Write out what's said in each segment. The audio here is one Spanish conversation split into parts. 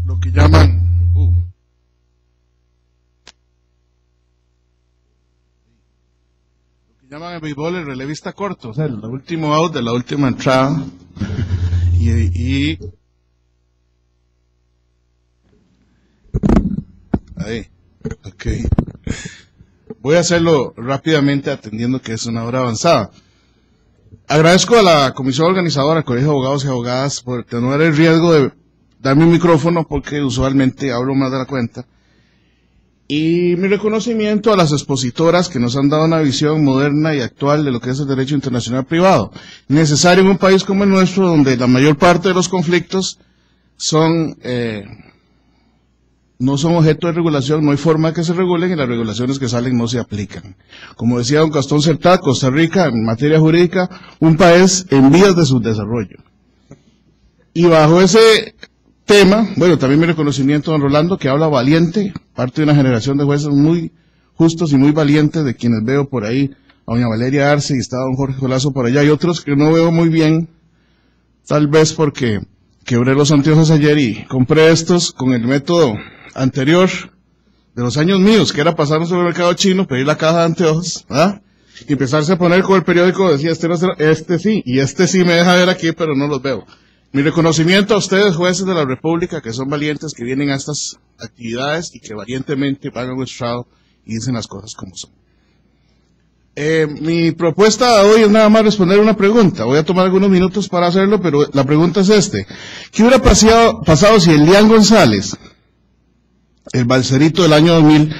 lo que llaman en béisbol el relevista corto, o sea, el último out de la última entrada. Ahí, ok. Voy a hacerlo rápidamente atendiendo que es una hora avanzada. Agradezco a la comisión organizadora, al Colegio de Abogados y Abogadas, por tener el riesgo de darme un micrófono porque usualmente hablo más de la cuenta. Y mi reconocimiento a las expositoras que nos han dado una visión moderna y actual de lo que es el derecho internacional privado, necesario en un país como el nuestro, donde la mayor parte de los conflictos no son objeto de regulación, no hay forma de que se regulen y las regulaciones que salen no se aplican. Como decía don Gastón Certat, Costa Rica, en materia jurídica, un país en vías de subdesarrollo. Y bajo ese tema, bueno, también mi reconocimiento a don Rolando, que habla valiente, parte de una generación de jueces muy justos y muy valientes, de quienes veo por ahí, a doña Valeria Arce y está don Jorge Colazo por allá, y otros que no veo muy bien, tal vez porque quebré los anteojos ayer y compré estos con el método anterior de los años míos, que era pasar a un supermercado chino, pedir la caja de anteojos, ¿verdad? Y empezarse a poner con el periódico, decía, este sí, y este sí me deja ver aquí, pero no los veo. Mi reconocimiento a ustedes, jueces de la República, que son valientes, que vienen a estas actividades y que valientemente pagan un estrado y dicen las cosas como son. Mi propuesta hoy es nada más responder una pregunta. Voy a tomar algunos minutos para hacerlo, pero la pregunta es ¿qué hubiera pasado si Elian González, el balserito del año 2000,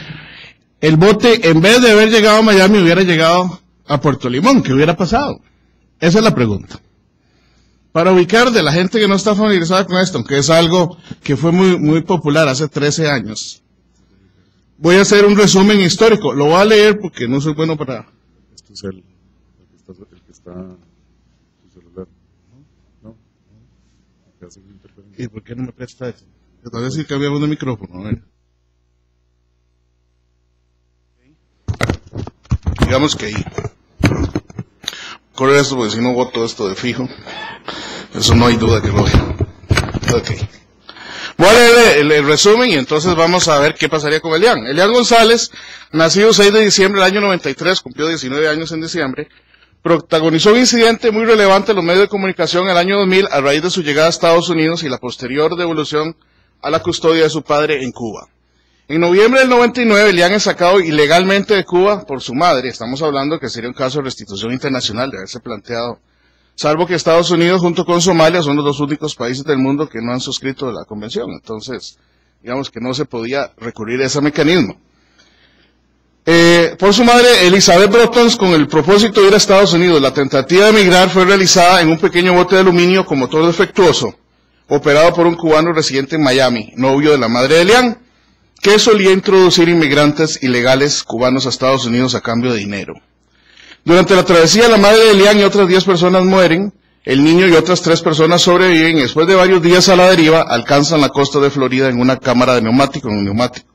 el bote, en vez de haber llegado a Miami, hubiera llegado a Puerto Limón? ¿Qué hubiera pasado? Esa es la pregunta. Para ubicar de la gente que no está familiarizada con esto, aunque es algo que fue muy popular hace 13 años, voy a hacer un resumen histórico. Lo voy a leer porque no soy bueno para... Este es el que está en tu celular. ¿No? ¿Y por qué no me presta eso? Tal vez si cambiamos de micrófono, a ver. Digamos que ahí. Corre esto porque si no voto esto de fijo. Eso no hay duda que lo vea. Ok. Voy a leer el resumen y entonces vamos a ver qué pasaría con Elian. Elian González, nacido 6 de diciembre del año 93, cumplió 19 años en diciembre, protagonizó un incidente muy relevante en los medios de comunicación en el año 2000 a raíz de su llegada a Estados Unidos y la posterior devolución a la custodia de su padre en Cuba. En noviembre del 99, Elian es sacado ilegalmente de Cuba por su madre. Estamos hablando que sería un caso de restitución internacional de haberse planteado, salvo que Estados Unidos junto con Somalia son los dos únicos países del mundo que no han suscrito la convención. Entonces, digamos que no se podía recurrir a ese mecanismo. Por su madre, Elizabeth Brotons, con el propósito de ir a Estados Unidos. La tentativa de emigrar fue realizada en un pequeño bote de aluminio con motor defectuoso, operado por un cubano residente en Miami, novio de la madre de Elian, que solía introducir inmigrantes ilegales cubanos a Estados Unidos a cambio de dinero. Durante la travesía, la madre de Elian y otras 10 personas mueren, el niño y otras 3 personas sobreviven y después de varios días a la deriva, alcanzan la costa de Florida en una cámara de neumático, en un neumático.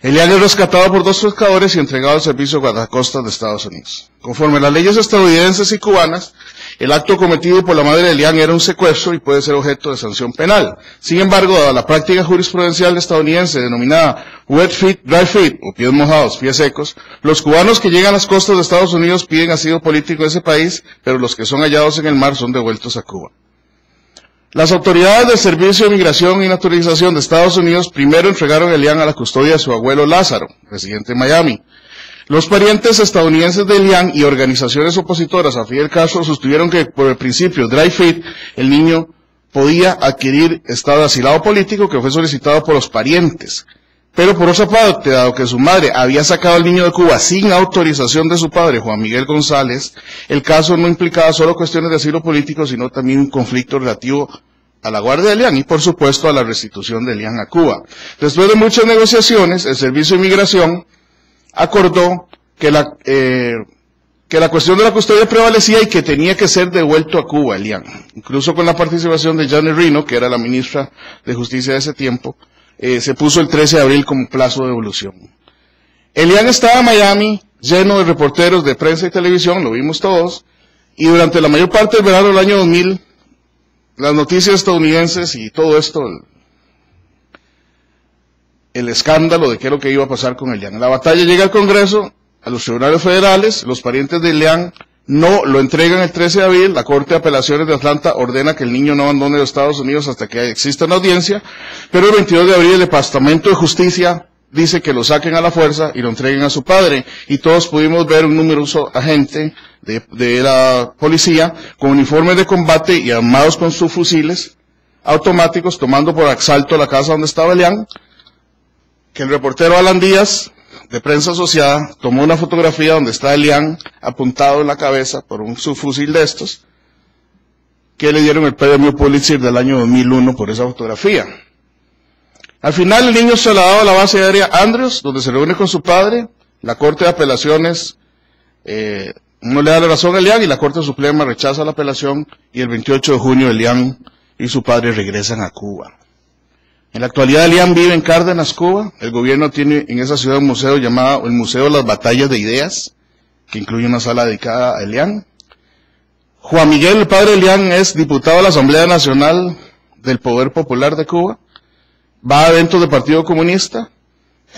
Elian es rescatado por 2 pescadores y entregado al servicio guardacostas de Estados Unidos. Conforme a las leyes estadounidenses y cubanas, el acto cometido por la madre de Elian era un secuestro y puede ser objeto de sanción penal. Sin embargo, dada la práctica jurisprudencial estadounidense denominada wet feet, dry feet, o pies mojados, pies secos, los cubanos que llegan a las costas de Estados Unidos piden asilo político de ese país, pero los que son hallados en el mar son devueltos a Cuba. Las autoridades del Servicio de Migración y Naturalización de Estados Unidos primero entregaron a Elian a la custodia de su abuelo Lázaro, residente en Miami. Los parientes estadounidenses de Elian y organizaciones opositoras a Fidel Castro sostuvieron que por el principio dry feet, el niño podía adquirir estado de asilado político que fue solicitado por los parientes. Pero por otra parte, dado que su madre había sacado al niño de Cuba sin autorización de su padre, Juan Miguel González, el caso no implicaba solo cuestiones de asilo político, sino también un conflicto relativo a la guardia de Elian y, por supuesto, a la restitución de Elian a Cuba. Después de muchas negociaciones, el Servicio de Migración acordó que la cuestión de la custodia prevalecía y que tenía que ser devuelto a Cuba, Elian. Incluso con la participación de Janet Reno, que era la ministra de Justicia de ese tiempo, se puso el 13 de abril como plazo de devolución. Elian estaba en Miami, lleno de reporteros de prensa y televisión, lo vimos todos, y durante la mayor parte del verano del año 2000, las noticias estadounidenses y todo esto el escándalo de qué es lo que iba a pasar con Elian. La batalla llega al Congreso, a los tribunales federales, los parientes de Elian no lo entregan el 13 de abril, la Corte de Apelaciones de Atlanta ordena que el niño no abandone los Estados Unidos hasta que exista una audiencia, pero el 22 de abril el Departamento de Justicia dice que lo saquen a la fuerza y lo entreguen a su padre, y todos pudimos ver un numeroso agente de la policía con uniformes de combate y armados con sus fusiles automáticos tomando por asalto la casa donde estaba Elian, que el reportero Alan Díaz de Prensa Asociada tomó una fotografía donde está Elian apuntado en la cabeza por un subfusil de estos, que le dieron el premio Pulitzer del año 2001 por esa fotografía. Al final el niño es trasladado a la base aérea Andrews, donde se reúne con su padre. La Corte de Apelaciones no le da la razón a Elian y la Corte Suprema rechaza la apelación, y el 28 de junio Elian y su padre regresan a Cuba. En la actualidad Elian vive en Cárdenas, Cuba. El gobierno tiene en esa ciudad un museo llamado el Museo de las Batallas de Ideas, que incluye una sala dedicada a Elian. Juan Miguel, el padre de Elian, es diputado a la Asamblea Nacional del Poder Popular de Cuba. Va a eventos del Partido Comunista,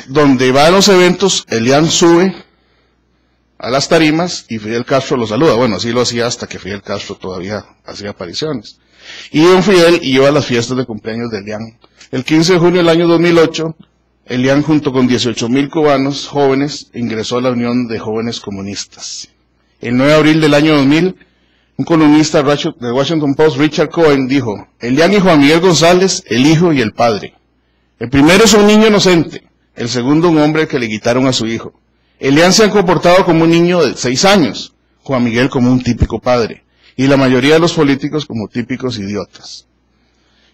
donde va a los eventos, Elian sube a las tarimas y Fidel Castro lo saluda. Bueno, así lo hacía hasta que Fidel Castro todavía hacía apariciones. Y don Fidel iba a las fiestas de cumpleaños de Elian. El 15 de junio del año 2008, Elian junto con 18,000 cubanos jóvenes ingresó a la Unión de Jóvenes Comunistas. El 9 de abril del año 2000, un columnista del Washington Post, Richard Cohen, dijo: Elian y Juan Miguel González, el hijo y el padre. El primero es un niño inocente, el segundo un hombre que le quitaron a su hijo. Elian se ha comportado como un niño de 6 años, Juan Miguel como un típico padre, y la mayoría de los políticos como típicos idiotas.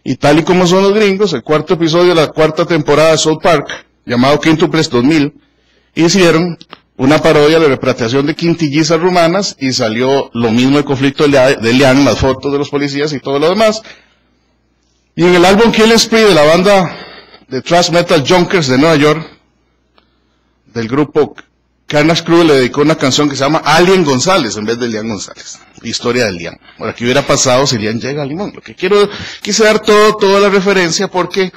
Y tal y como son los gringos, el cuarto episodio de la cuarta temporada de South Park, llamado Quíntuples 2000, hicieron una parodia de la repatriación de quintillizas rumanas, y salió lo mismo el conflicto de Elian, las fotos de los policías y todo lo demás. Y en el álbum Killing Spree de la banda de thrash metal Junkers de Nueva York, del grupo Carnage Crew, le dedicó una canción que se llama Alien González en vez de Elian González. Historia de Elian. Ahora, ¿qué hubiera pasado si Elian llega a Limón? Lo que quise dar toda la referencia, porque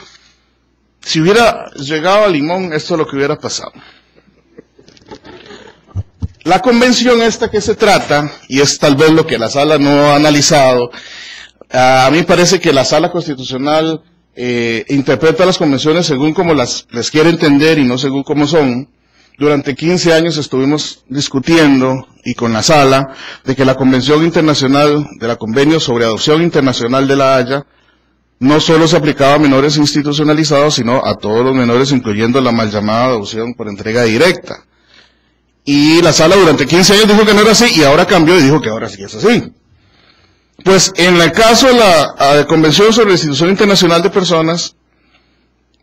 si hubiera llegado a Limón, esto es lo que hubiera pasado. La convención esta que se trata, y es tal vez lo que la sala no ha analizado, a mí parece que la sala constitucional interpreta las convenciones según como les quiere entender y no según cómo son. Durante 15 años estuvimos discutiendo, y con la sala, de que la Convención Internacional, de la Convenio sobre Adopción Internacional de la Haya, no solo se aplicaba a menores institucionalizados, sino a todos los menores, incluyendo la mal llamada adopción por entrega directa. Y la sala durante 15 años dijo que no era así, y ahora cambió y dijo que ahora sí es así. Pues en el caso de la Convención sobre la Institución Internacional de Personas,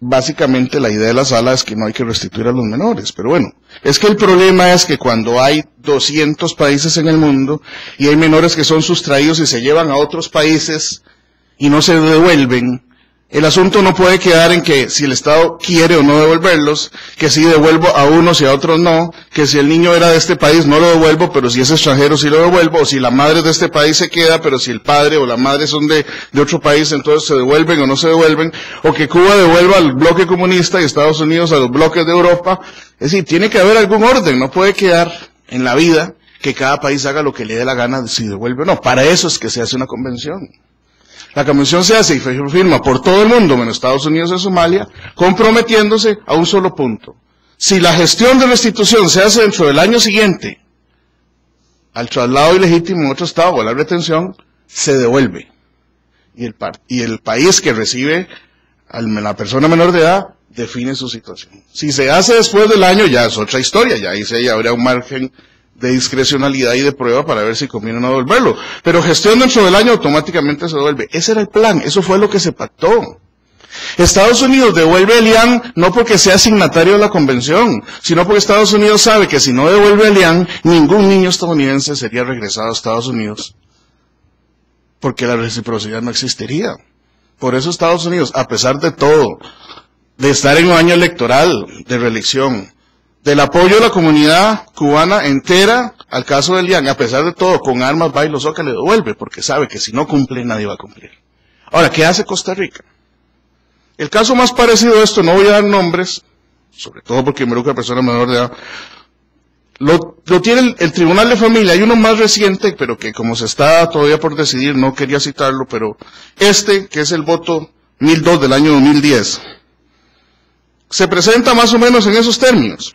básicamente la idea de la sala es que no hay que restituir a los menores, pero bueno, es que el problema es que cuando hay 200 países en el mundo y hay menores que son sustraídos y se llevan a otros países y no se devuelven, el asunto no puede quedar en que si el Estado quiere o no devolverlos, que si devuelvo a unos y a otros no, que si el niño era de este país no lo devuelvo, pero si es extranjero sí lo devuelvo, o si la madre de este país se queda, pero si el padre o la madre son de otro país, entonces se devuelven o no se devuelven, o que Cuba devuelva al bloque comunista y Estados Unidos a los bloques de Europa. Es decir, tiene que haber algún orden, no puede quedar en la vida que cada país haga lo que le dé la gana de si devuelve o no. Para eso es que se hace una convención. La convención se hace y se firma por todo el mundo, menos Estados Unidos y Somalia, comprometiéndose a un solo punto. Si la gestión de restitución se hace dentro del año siguiente al traslado ilegítimo en otro estado o a la retención, se devuelve. Y el país que recibe a la persona menor de edad define su situación. Si se hace después del año, ya es otra historia, ya ahí sí habrá un margen de discrecionalidad y de prueba para ver si conviene o no devolverlo. Pero gestión dentro del año automáticamente se devuelve. Ese era el plan, eso fue lo que se pactó. Estados Unidos devuelve a Elian no porque sea signatario de la convención, sino porque Estados Unidos sabe que si no devuelve a Elian, ningún niño estadounidense sería regresado a Estados Unidos, porque la reciprocidad no existiría. Por eso Estados Unidos, a pesar de todo, de estar en un año electoral de reelección, del apoyo de la comunidad cubana entera al caso de Elian, a pesar de todo, con armas va y lo soca, le devuelve, porque sabe que si no cumple, nadie va a cumplir. Ahora, ¿qué hace Costa Rica? El caso más parecido a esto, no voy a dar nombres, sobre todo porque me involucra a persona menor de edad, lo tiene el Tribunal de Familia. Hay uno más reciente, pero que como se está todavía por decidir, no quería citarlo, pero que es el voto 1002 del año 2010, se presenta más o menos en esos términos.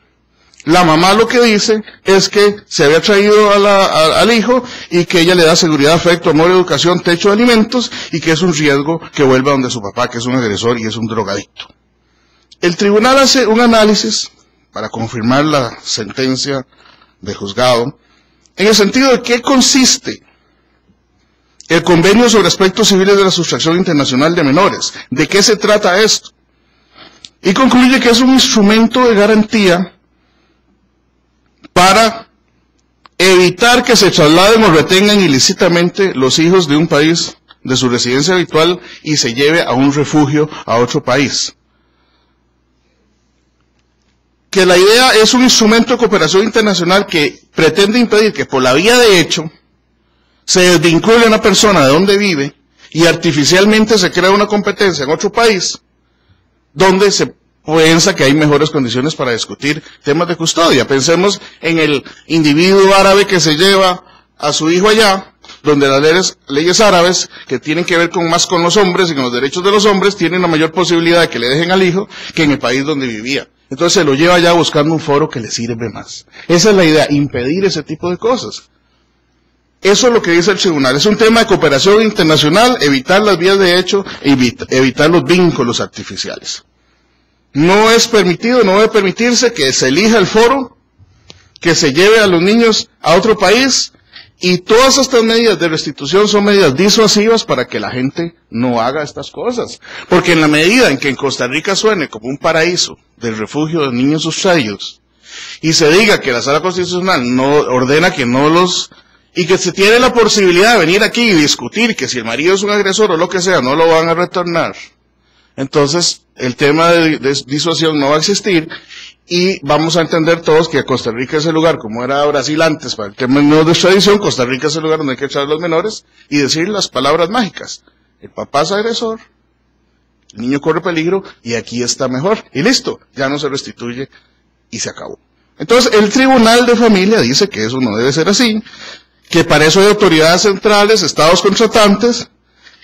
La mamá lo que dice es que se había traído al hijo y que ella le da seguridad, afecto, amor, educación, techo, alimentos, y que es un riesgo que vuelva donde su papá, que es un agresor y es un drogadicto. El tribunal hace un análisis para confirmar la sentencia de juzgado, en el sentido de qué consiste el convenio sobre aspectos civiles de la sustracción internacional de menores, de qué se trata esto, y concluye que es un instrumento de garantía para evitar que se trasladen o retengan ilícitamente los hijos de un país de su residencia habitual y se lleve a un refugio a otro país. Que la idea es un instrumento de cooperación internacional que pretende impedir que por la vía de hecho se desvincule a una persona de donde vive y artificialmente se crea una competencia en otro país donde se piensa que hay mejores condiciones para discutir temas de custodia. Pensemos en el individuo árabe que se lleva a su hijo allá, donde las leyes árabes, que tienen que ver más con los hombres y con los derechos de los hombres, tienen una mayor posibilidad de que le dejen al hijo que en el país donde vivía. Entonces se lo lleva allá buscando un foro que le sirve más. Esa es la idea, impedir ese tipo de cosas. Eso es lo que dice el tribunal. Es un tema de cooperación internacional, evitar las vías de hecho, evitar los vínculos artificiales. No es permitido, no debe permitirse que se elija el foro, que se lleve a los niños a otro país, y todas estas medidas de restitución son medidas disuasivas para que la gente no haga estas cosas. Porque en la medida en que en Costa Rica suene como un paraíso del refugio de niños sustraídos, y se diga que la Sala Constitucional no ordena que no los... y que se tiene la posibilidad de venir aquí y discutir que si el marido es un agresor o lo que sea, no lo van a retornar, entonces el tema de disuasión no va a existir, y vamos a entender todos que Costa Rica es el lugar, como era Brasil antes, para el tema de extradición, Costa Rica es el lugar donde hay que echar a los menores y decir las palabras mágicas. El papá es agresor, el niño corre peligro, y aquí está mejor. Y listo, ya no se restituye y se acabó. Entonces, el Tribunal de Familia dice que eso no debe ser así, que para eso hay autoridades centrales, estados contratantes,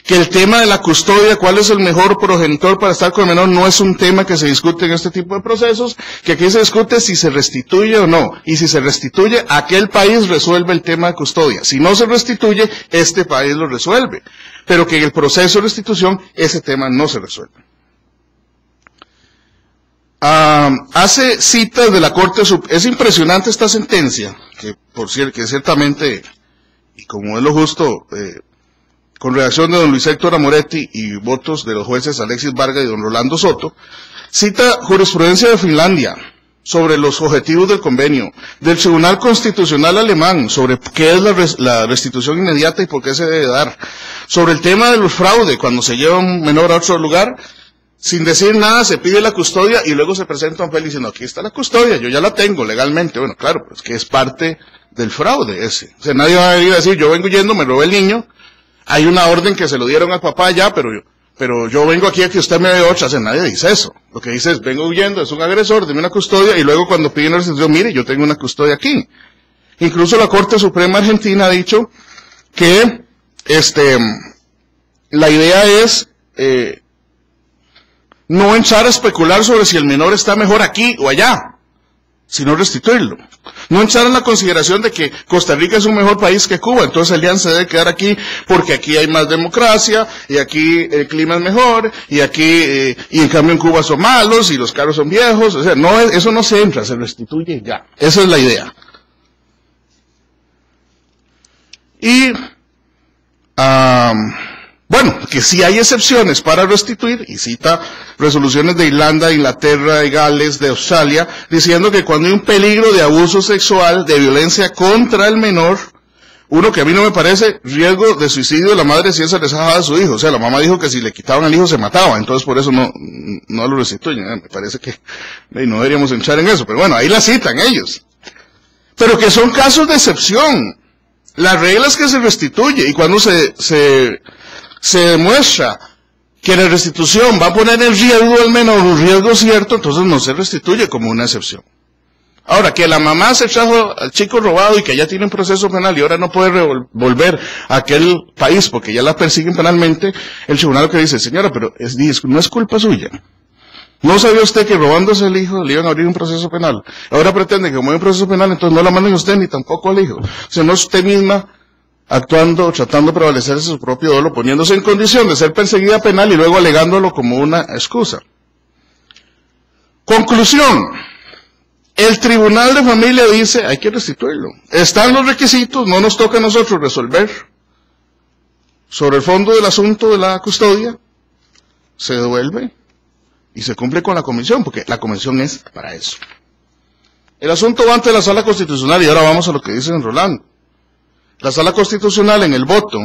que el tema de la custodia, cuál es el mejor progenitor para estar con el menor, no es un tema que se discute en este tipo de procesos, que aquí se discute si se restituye o no, y si se restituye, aquel país resuelve el tema de custodia. Si no se restituye, este país lo resuelve, pero que en el proceso de restitución ese tema no se resuelve. Hace citas de la Corte Suprema. Es impresionante esta sentencia, que por cierto, que ciertamente, y como es lo justo, con redacción de don Luis Héctor Amoretti y votos de los jueces Alexis Vargas y don Rolando Soto, cita jurisprudencia de Finlandia sobre los objetivos del convenio, del Tribunal Constitucional alemán sobre qué es la restitución inmediata y por qué se debe dar, sobre el tema de los fraudes, cuando se lleva un menor a otro lugar, sin decir nada, se pide la custodia y luego se presenta un papel diciendo, aquí está la custodia, yo ya la tengo legalmente. Bueno, claro, pues que es parte del fraude ese. O sea, nadie va a venir a decir, yo vengo huyendo, me robé el niño, hay una orden que se lo dieron al papá ya, pero yo vengo aquí a que usted me dé otra. O sea, nadie dice eso. Lo que dice es, vengo huyendo, es un agresor, deme una custodia, y luego cuando piden la restitución, mire, yo tengo una custodia aquí. Incluso la Corte Suprema Argentina ha dicho que la idea es no entrar a especular sobre si el menor está mejor aquí o allá, sino restituirlo. No entrar en la consideración de que Costa Rica es un mejor país que Cuba, entonces el DIAN se debe quedar aquí porque aquí hay más democracia, y aquí el clima es mejor, y aquí, y en cambio en Cuba son malos, y los carros son viejos. O sea, no, eso no se entra, se restituye ya. Esa es la idea. Y, bueno, que sí hay excepciones para restituir, y cita resoluciones de Irlanda, Inglaterra, de Gales, de Australia, diciendo que cuando hay un peligro de abuso sexual, de violencia contra el menor, uno que a mí no me parece, riesgo de suicidio de la madre si esa deshajaba de su hijo. O sea, la mamá dijo que si le quitaban al hijo se mataba, entonces por eso no lo restituyen. Me parece que no deberíamos entrar en eso, pero bueno, ahí la citan ellos. Pero que son casos de excepción. La regla es que se restituye, y cuando se demuestra que la restitución va a poner en riesgo al menor un riesgo cierto, entonces no se restituye como una excepción. Ahora, que la mamá se trajo al chico robado y que ya tiene un proceso penal y ahora no puede volver a aquel país porque ya la persiguen penalmente, el tribunal lo que dice, señora, pero no es culpa suya. ¿No sabía usted que robándose el hijo le iban a abrir un proceso penal? Ahora pretende que como hay un proceso penal, entonces no la manden a usted ni tampoco al hijo. O sea, no es usted misma actuando o tratando de prevalecerse su propio dolo, poniéndose en condición de ser perseguida penal y luego alegándolo como una excusa. Conclusión. El Tribunal de Familia dice, hay que restituirlo. Están los requisitos, no nos toca a nosotros resolver sobre el fondo del asunto de la custodia, se devuelve y se cumple con la convención, porque la convención es para eso. El asunto va ante la Sala Constitucional y ahora vamos a lo que dice don Rolando. La Sala Constitucional en el voto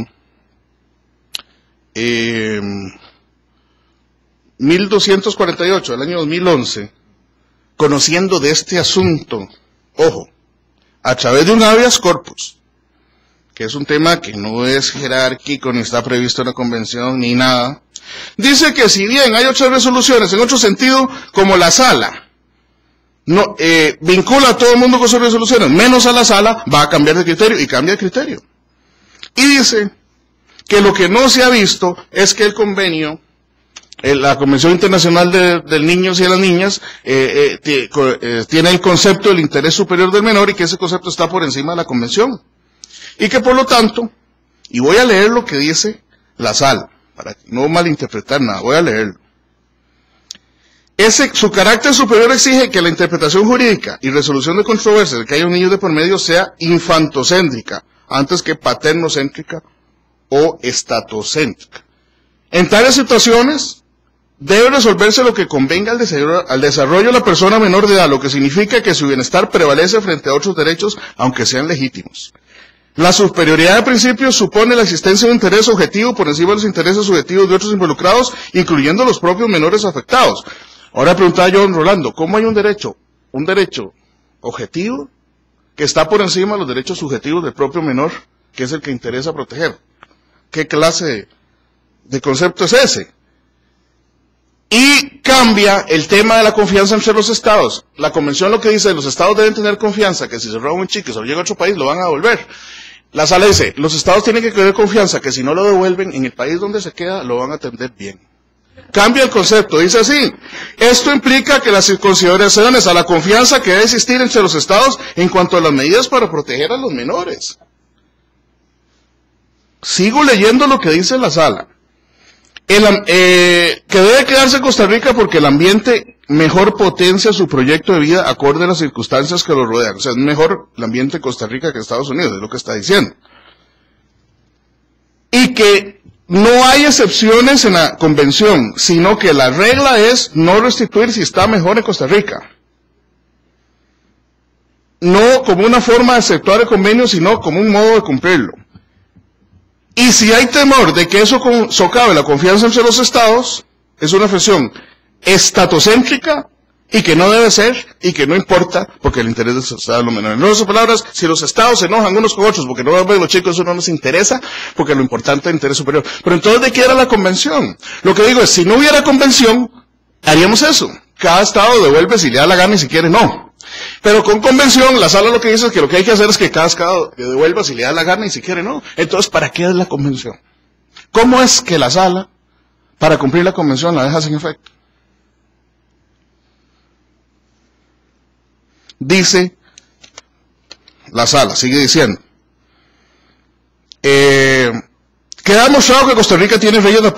1248 del año 2011, conociendo de este asunto, ojo, a través de un habeas corpus, que es un tema que no es jerárquico, ni está previsto en la convención, ni nada, dice que si bien hay otras resoluciones, en otro sentido, como la sala, no, vincula a todo el mundo con sus resoluciones, menos a la sala, va a cambiar de criterio, y cambia de criterio. Y dice que lo que no se ha visto es que el convenio, la Convención Internacional de Niños y de las Niñas tiene el concepto del interés superior del menor y que ese concepto está por encima de la Convención. Y que por lo tanto, y voy a leer lo que dice la sala, para no malinterpretar nada, voy a leerlo. Su carácter superior exige que la interpretación jurídica y resolución de controversias de que haya un niño de por medio sea infantocéntrica, antes que paternocéntrica o estatocéntrica. En tales situaciones, debe resolverse lo que convenga al desarrollo de la persona menor de edad, lo que significa que su bienestar prevalece frente a otros derechos, aunque sean legítimos. La superioridad de principios supone la existencia de un interés objetivo por encima de los intereses subjetivos de otros involucrados, incluyendo los propios menores afectados. Ahora preguntaba yo a don Rolando, ¿cómo hay un derecho objetivo que está por encima de los derechos subjetivos del propio menor, que es el que interesa proteger? ¿Qué clase de concepto es ese? Y cambia el tema de la confianza entre los estados. La convención lo que dice, los estados deben tener confianza que si se roba un chico y se lo llega a otro país, lo van a devolver. La sala dice, los estados tienen que tener confianza que si no lo devuelven, en el país donde se queda, lo van a atender bien. Cambia el concepto, dice así, esto implica que las consideraciones a la confianza que debe existir entre los estados en cuanto a las medidas para proteger a los menores. Sigo leyendo lo que dice la sala. Que debe quedarse en Costa Rica porque el ambiente mejor potencia su proyecto de vida acorde a las circunstancias que lo rodean. O sea, es mejor el ambiente en Costa Rica que Estados Unidos, es lo que está diciendo. Y que no hay excepciones en la convención, sino que la regla es no restituir si está mejor en Costa Rica. No como una forma de exceptuar el convenio, sino como un modo de cumplirlo. Y si hay temor de que eso socave la confianza entre los estados, es una expresión estatocéntrica y que no debe ser y que no importa porque el interés de los estados es lo menor. En otras palabras, si los estados se enojan unos con otros porque no ven los chicos, eso no nos interesa porque lo importante es el interés superior. Pero entonces, ¿de qué era la convención? Lo que digo es, si no hubiera convención, haríamos eso. Cada estado devuelve si le da la gana y si quiere no. Pero con convención, la sala lo que dice es que lo que hay que hacer es que cada estado devuelva si le da la gana y si quiere no. Entonces, ¿para qué es la convención? ¿Cómo es que la sala, para cumplir la convención, la deja sin efecto? Dice la sala, sigue diciendo, queda demostrado que Costa Rica tiene leyes de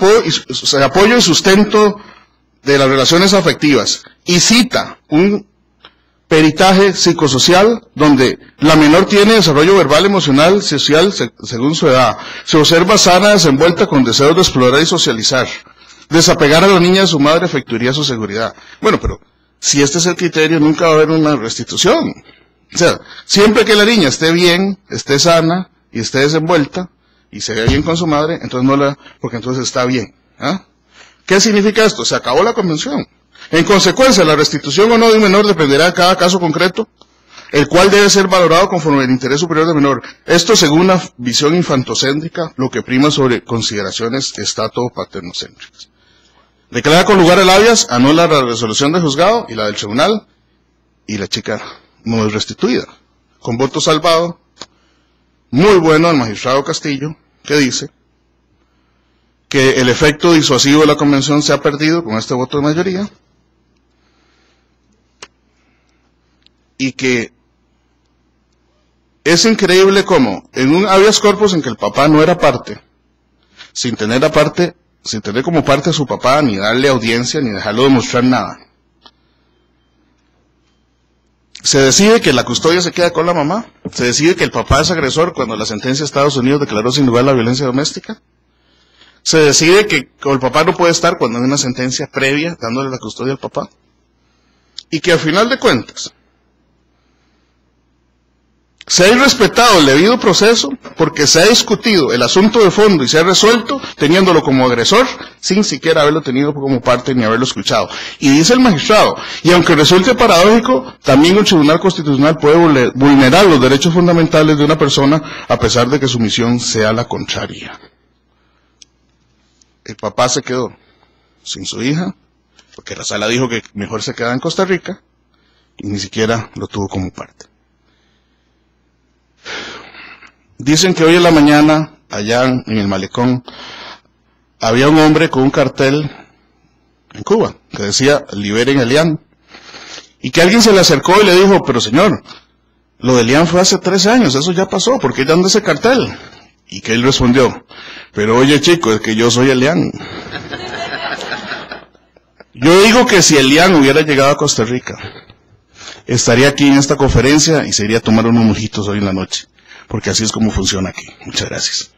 apoyo y sustento de las relaciones afectivas, y cita un peritaje psicosocial donde la menor tiene desarrollo verbal, emocional, social, según su edad. Se observa sana, desenvuelta con deseos de explorar y socializar. Desapegar a la niña de su madre afectaría su seguridad. Bueno, pero si este es el criterio, nunca va a haber una restitución. O sea, siempre que la niña esté bien, esté sana y esté desenvuelta y se vea bien con su madre, entonces porque entonces está bien. ¿Ah? ¿Qué significa esto? Se acabó la convención. En consecuencia, la restitución o no de un menor dependerá de cada caso concreto, el cual debe ser valorado conforme el interés superior del menor. Esto según una visión infantocéntrica, lo que prima sobre consideraciones estato-paternocéntricas. Declara con lugar el habeas, anula la resolución del juzgado y la del tribunal, y la chica no es restituida. Con voto salvado, muy bueno el magistrado Castillo, que dice que el efecto disuasivo de la convención se ha perdido con este voto de mayoría, y que es increíble cómo en un habeas corpus en que el papá no era parte, sin tener como parte a su papá, ni darle audiencia, ni dejarlo demostrar nada, se decide que la custodia se queda con la mamá, se decide que el papá es agresor cuando la sentencia de Estados Unidos declaró sin lugar la violencia doméstica, se decide que el papá no puede estar cuando hay una sentencia previa dándole la custodia al papá, y que al final de cuentas se ha irrespetado el debido proceso porque se ha discutido el asunto de fondo y se ha resuelto teniéndolo como agresor sin siquiera haberlo tenido como parte ni haberlo escuchado. Y dice el magistrado, y aunque resulte paradójico, también un tribunal constitucional puede vulnerar los derechos fundamentales de una persona a pesar de que su misión sea la contraria. El papá se quedó sin su hija porque la sala dijo que mejor se quedaba en Costa Rica y ni siquiera lo tuvo como parte. Dicen que hoy en la mañana, allá en el malecón, había un hombre con un cartel en Cuba, que decía, liberen a Elian, y que alguien se le acercó y le dijo, pero señor, lo de Elian fue hace 3 años, eso ya pasó, ¿por qué dando ese cartel? Y que él respondió, pero oye chico, es que yo soy Elian. Yo digo que si Elian hubiera llegado a Costa Rica, estaría aquí en esta conferencia y se iría a tomar unos mojitos hoy en la noche, porque así es como funciona aquí. Muchas gracias.